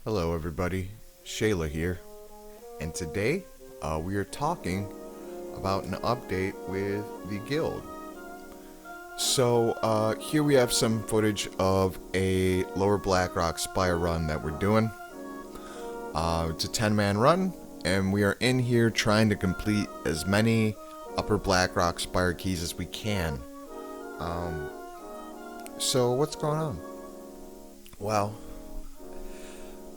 Hello everybody, Sheyla here, and today we are talking about an update with the guild. So here we have some footage of a Lower Blackrock Spire run that we're doing. It's a 10-man run, and we are in here trying to complete as many Upper Blackrock Spire keys as we can. So what's going on? Well,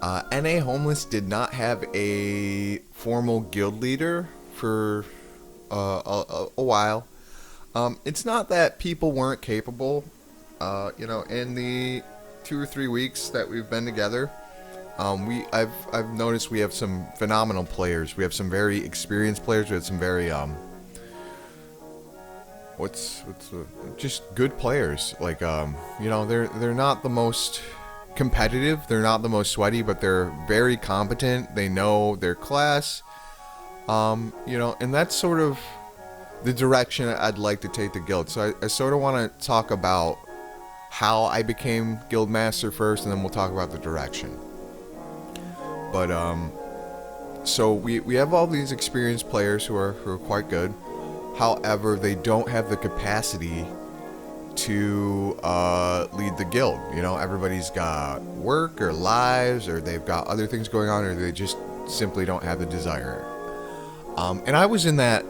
NA Homeless did not have a formal guild leader for a while. It's not that people weren't capable. In the 2 or 3 weeks that we've been together, I've noticed we have some phenomenal players. We have some very experienced players. We have some very just good players. Like they're not the most competitive, they're not the most sweaty, but they're very competent. They know their class, and that's sort of the direction I'd like to take the guild. So I sort of want to talk about how I became guild master first, and then we'll talk about the direction. But so we have all these experienced players who are quite good. However, they don't have the capacity to lead the guild. Everybody's got work or lives, or they've got other things going on, or they just simply don't have the desire. And I was in that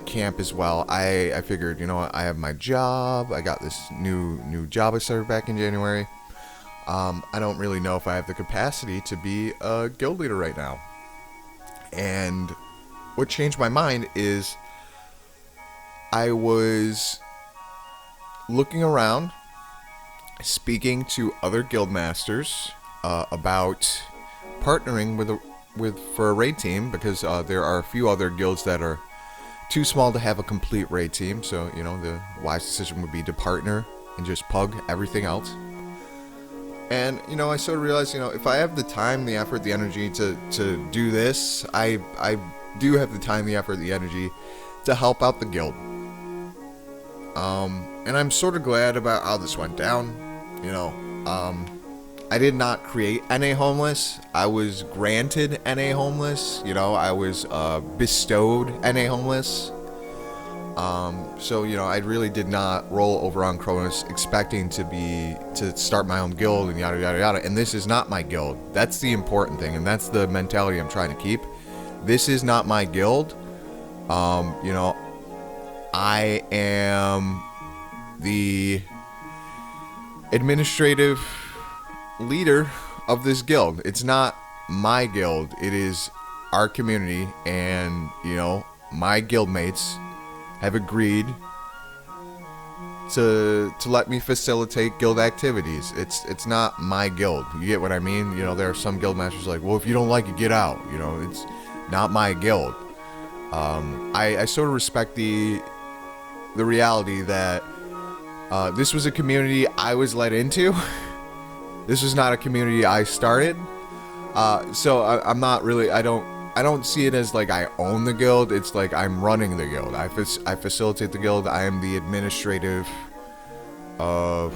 camp as well. I figured, I have my job. I got this new job I started back in January. I don't really know if I have the capacity to be a guild leader right now. And what changed my mind is I was looking around, speaking to other guild masters about partnering for a raid team, because there are a few other guilds that are too small to have a complete raid team. So the wise decision would be to partner and just pug everything else. And I sort of realized, if I have the time, the effort, the energy to do this, I do have the time, the effort, the energy to help out the guild. And I'm sort of glad about how this went down. I did not create NA Homeless. I was granted NA Homeless. I was bestowed NA Homeless. So I really did not roll over on Cronus expecting to start my own guild and yada yada yada. And this is not my guild. That's the important thing, and that's the mentality I'm trying to keep. This is not my guild. I am the administrative leader of this guild. It's not my guild. It is our community, and my guildmates have agreed to let me facilitate guild activities. It's not my guild. You get what I mean? There are some guild masters like, well, if you don't like it, get out. It's not my guild. I sort of respect the reality that this was a community I was led into. This was not a community I started. So I'm not really. I don't see it as like I own the guild. It's like I'm running the guild. I facilitate the guild. I am the administrative. I'm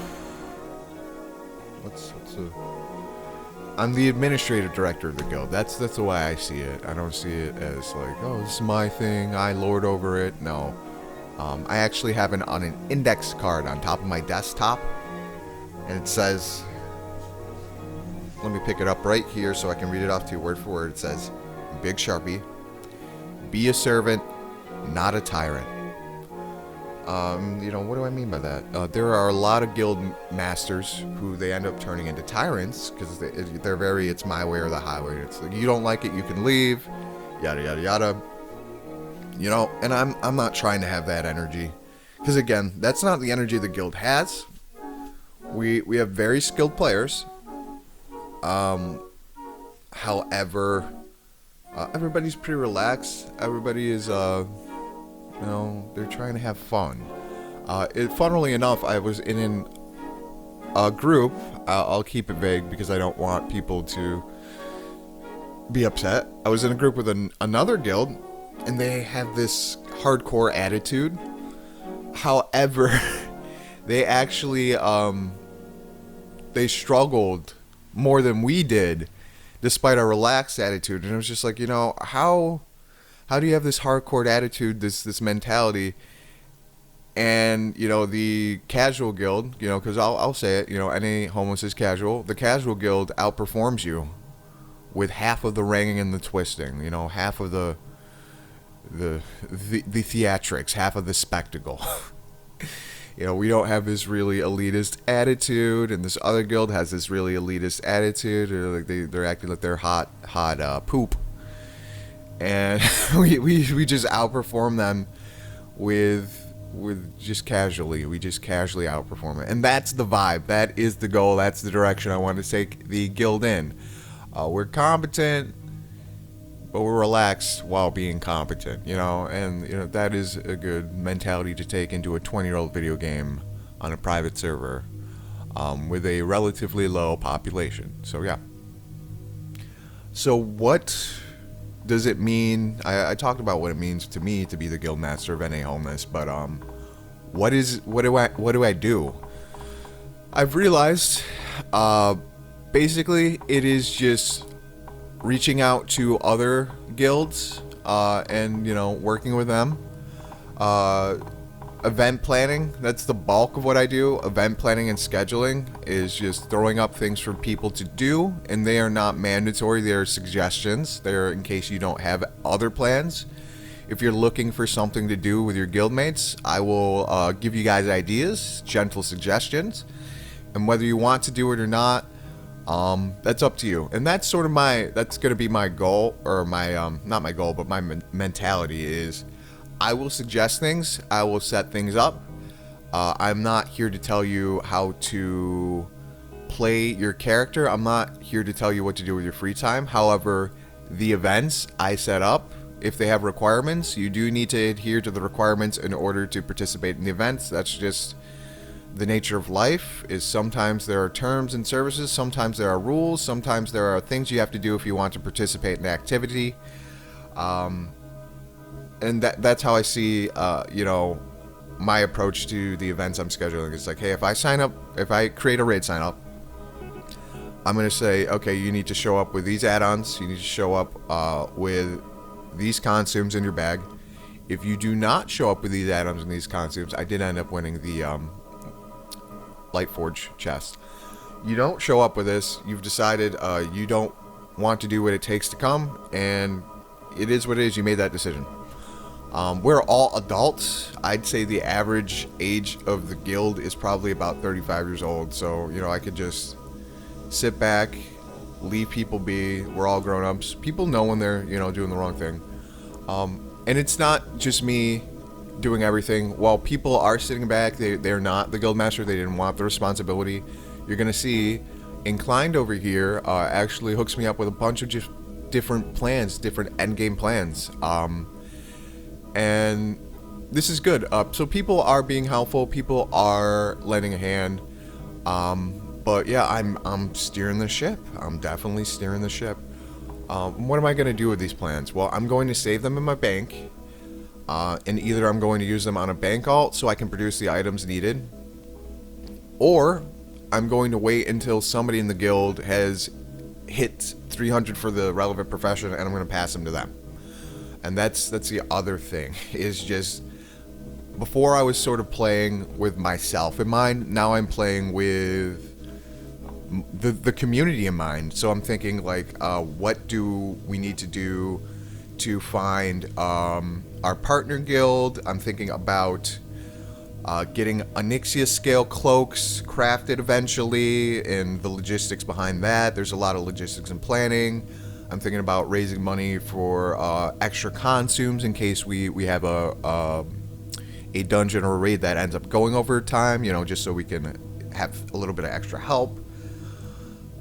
the administrative director of the guild. That's the way I see it. I don't see it as like, oh, this is my thing, I lord over it. No. I actually have it on an index card on top of my desktop, and it says, let me pick it up right here so I can read it off to you word for word. It says, big Sharpie, be a servant, not a tyrant. What do I mean by that? There are a lot of guild masters who they end up turning into tyrants because they're very, it's my way or the highway. It's like, you don't like it, you can leave, yada yada yada. And I'm not trying to have that energy, because again, that's not the energy the guild has. We have very skilled players. However, everybody's pretty relaxed. Everybody is they're trying to have fun. Funnily enough, I was in a group. I'll keep it vague because I don't want people to be upset. I was in a group with another guild, and they have this hardcore attitude. However, they actually they struggled more than we did, despite our relaxed attitude. And it was just like, how do you have this hardcore attitude, this mentality? And the casual guild, because I'll say it, any homeless is casual. The casual guild outperforms you with half of the ringing and the twisting, half of the theatrics, half of the spectacle. We don't have this really elitist attitude, and this other guild has this really elitist attitude, or like they're acting like they're hot poop, and we just outperform them with just casually. We just casually outperform it, and that's the vibe. That is the goal. That's the direction I want to take the guild in. We're competent, but we're relaxed while being competent, and that is a good mentality to take into a 20-year-old video game on a private server with a relatively low population. So yeah. So what does it mean? I talked about what it means to me to be the guild master of NA Homeless, but what do I do? I've realized basically it is just reaching out to other guilds and working with them. Event planning, that's the bulk of what I do. Event planning and scheduling is just throwing up things for people to do, and they are not mandatory. They are suggestions. They're in case you don't have other plans. If you're looking for something to do with your guildmates, I will give you guys ideas, gentle suggestions, and whether you want to do it or not, that's up to you. And that's sort of that's going to be my goal, or my not my goal, but my mentality is I will suggest things, I will set things up. I'm not here to tell you how to play your character. I'm not here to tell you what to do with your free time. However, the events I set up, if they have requirements, you do need to adhere to the requirements in order to participate in the events. That's just the nature of life. Is sometimes there are terms and services, sometimes there are rules, sometimes there are things you have to do if you want to participate in the activity. And that's how I see, my approach to the events I'm scheduling. It's like, hey, if I create a raid sign up, I'm going to say, okay, you need to show up with these add-ons. You need to show up with these consumes in your bag. If you do not show up with these add-ons and these consumes, I did end up winning the Lightforge chest. You don't show up with this. You've decided you don't want to do what it takes to come, and it is what it is. You made that decision. We're all adults. I'd say the average age of the guild is probably about 35 years old. So, I could just sit back, leave people be. We're all grown-ups. People know when they're, doing the wrong thing. And it's not just me doing everything. While people are sitting back, they're not the guild master. They didn't want the responsibility. You're going to see Inclined over here actually hooks me up with a bunch of just different plans, different endgame plans. And this is good. So people are being helpful. People are lending a hand. But yeah, I'm steering the ship. I'm definitely steering the ship. What am I going to do with these plans? Well, I'm going to save them in my bank. And either I'm going to use them on a bank alt so I can produce the items needed, or I'm going to wait until somebody in the guild has hit 300 for the relevant profession, and I'm going to pass them to them. And that's the other thing, is just, before I was sort of playing with myself in mind, now I'm playing with the community in mind. So I'm thinking, like, what do we need to do to find our partner guild? I'm thinking about getting Onyxia scale cloaks crafted eventually, and the logistics behind that. There's a lot of logistics and planning. I'm thinking about raising money for extra consumes in case we have a dungeon or a raid that ends up going over time, just so we can have a little bit of extra help.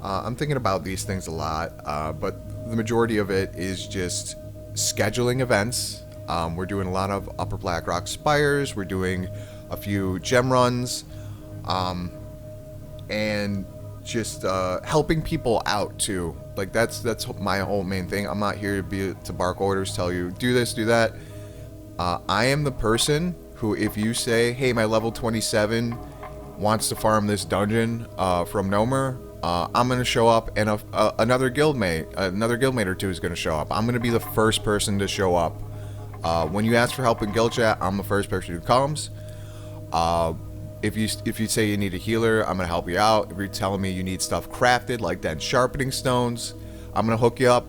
I'm thinking about these things a lot, but the majority of it is just scheduling events. We're doing a lot of Upper Blackrock Spires. We're doing a few gem runs, and just helping people out too. Like that's my whole main thing. I'm not here to bark orders, tell you do this, do that. I am the person who, if you say, hey, my level 27 wants to farm this dungeon from Nomer, I'm gonna show up, and another guildmate or two is gonna show up. I'm gonna be the first person to show up. When you ask for help in guild chat, I'm the first person who comes. If you say you need a healer, I'm gonna help you out. If you're telling me you need stuff crafted, like that sharpening stones, I'm gonna hook you up.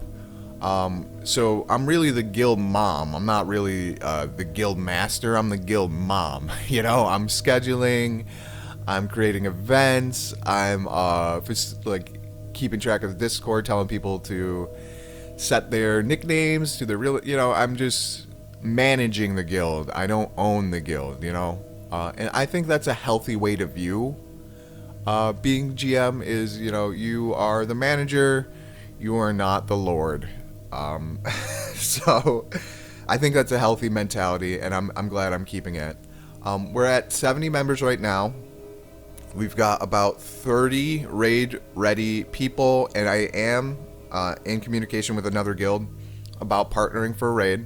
So I'm really the guild mom. I'm not really the guild master. I'm the guild mom. You know, I'm scheduling. I'm creating events. I'm just like keeping track of the Discord, telling people to set their nicknames to their real. You know, I'm just managing the guild. I don't own the guild. You know, and I think that's a healthy way to view being GM. Is, you know, you are the manager. You are not the lord. So I think that's a healthy mentality, and I'm glad I'm keeping it. We're at 70 members right now. We've got about 30 raid-ready people, and I am in communication with another guild about partnering for a raid.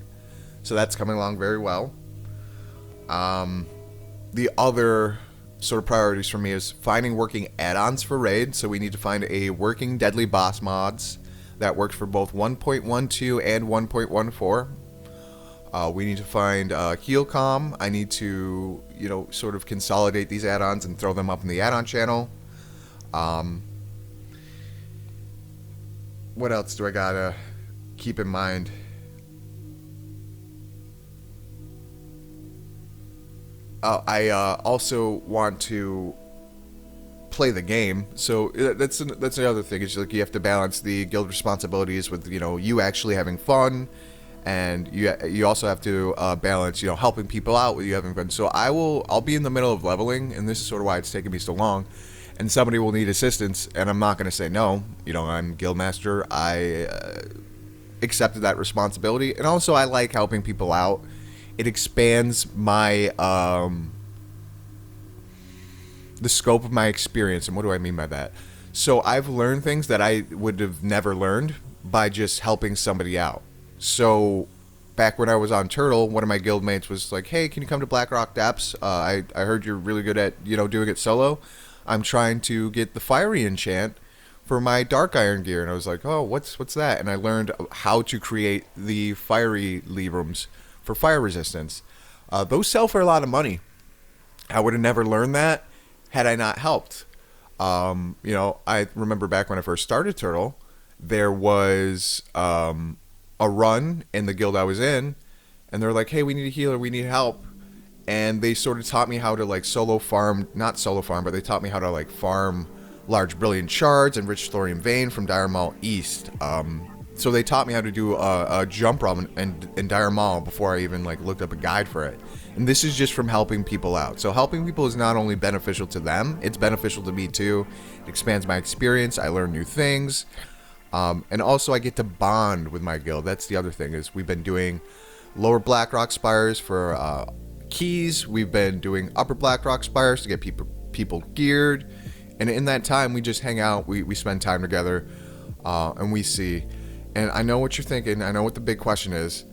So that's coming along very well. The other sort of priorities for me is finding working add-ons for raid. So we need to find a working deadly boss mods that works for both 1.12 and 1.14. We need to find HealCom. I need to, you know, sort of consolidate these add-ons and throw them up in the add-on channel. What else do I gotta keep in mind? I also want to play the game, so that's the other thing. Is like you have to balance the guild responsibilities with, you know, you actually having fun. And you also have to balance, you know, helping people out with you having fun. So I'll be in the middle of leveling, and this is sort of why it's taking me so long. And somebody will need assistance, and I'm not going to say no. You know, I'm guildmaster. I accepted that responsibility, and also I like helping people out. It expands my the scope of my experience. And what do I mean by that? So I've learned things that I would have never learned by just helping somebody out. So, back when I was on Turtle, one of my guildmates was like, "Hey, can you come to Blackrock Depths? I heard you're really good at, you know, doing it solo. I'm trying to get the fiery enchant for my dark iron gear." And I was like, "Oh, what's that?" And I learned how to create the fiery Librams for fire resistance. Those sell for a lot of money. I would have never learned that had I not helped. You know, I remember back when I first started Turtle, there was a run in the guild I was in, and they're like, "Hey, we need a healer, we need help." And they sort of taught me how to like not solo farm, but they taught me how to like farm large brilliant shards and rich thorium vein from Dire Maul East. So they taught me how to do a jump run in Dire Maul before I even like looked up a guide for it. And this is just from helping people out. So helping people is not only beneficial to them, it's beneficial to me too. It expands my experience. I learn new things. And also I get to bond with my guild. That's the other thing, is we've been doing lower Blackrock Spires for keys. We've been doing upper Blackrock Spires to get people geared. And in that time, we just hang out. We spend time together, and we see. And I know what you're thinking. I know what the big question is.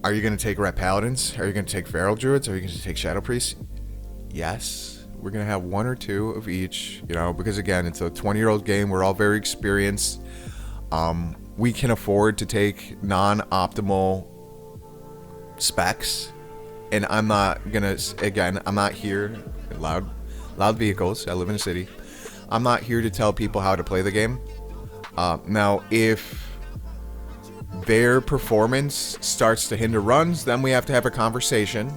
Are you going to take Ret Paladins? Are you going to take Feral Druids? Are you going to take Shadow Priests? Yes. We're going to have one or two of each, you know, because again, it's a 20-year-old game. We're all very experienced. We can afford to take non-optimal specs, and I'm not gonna, again, I'm not here, loud vehicles, I live in a city. I'm not here to tell people how to play the game. Now, if their performance starts to hinder runs, then we have to have a conversation.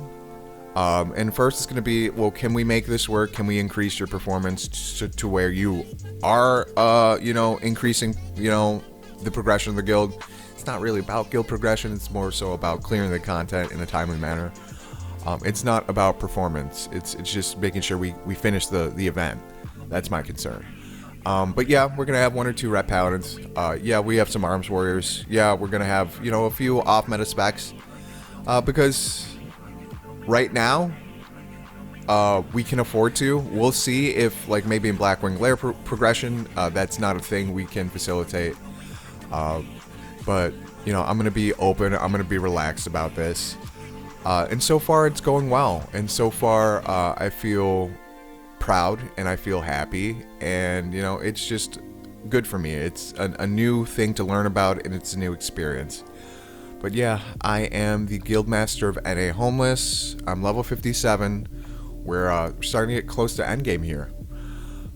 And first it's going to be, well, can we make this work? Can we increase your performance to where you are, you know, increasing, you know, the progression of the guild? It's not really about guild progression. It's more so about clearing the content in a timely manner. It's not about performance. It's just making sure we finish the event. That's my concern. But yeah, we're going to have one or two Ret Paladins. Yeah, we have some Arms Warriors. Yeah, we're going to have, you know, a few off-meta specs. Because right now, we can afford to. We'll see if, like, maybe in Blackwing Lair progression, that's not a thing we can facilitate. But, you know, I'm going to be open. I'm going to be relaxed about this. And so far, it's going well. And so far, I feel proud and I feel happy, and you know, it's just good for me. It's a new thing to learn about, and it's a new experience. But yeah, I am the Guildmaster of NA Homeless. I'm level 57. We're starting to get close to endgame here.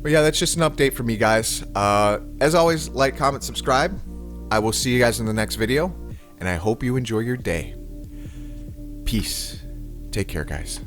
But yeah, that's just an update from me, guys. As always, like, comment, subscribe. I will see you guys in the next video, and I hope you enjoy your day. Peace. Take care, guys.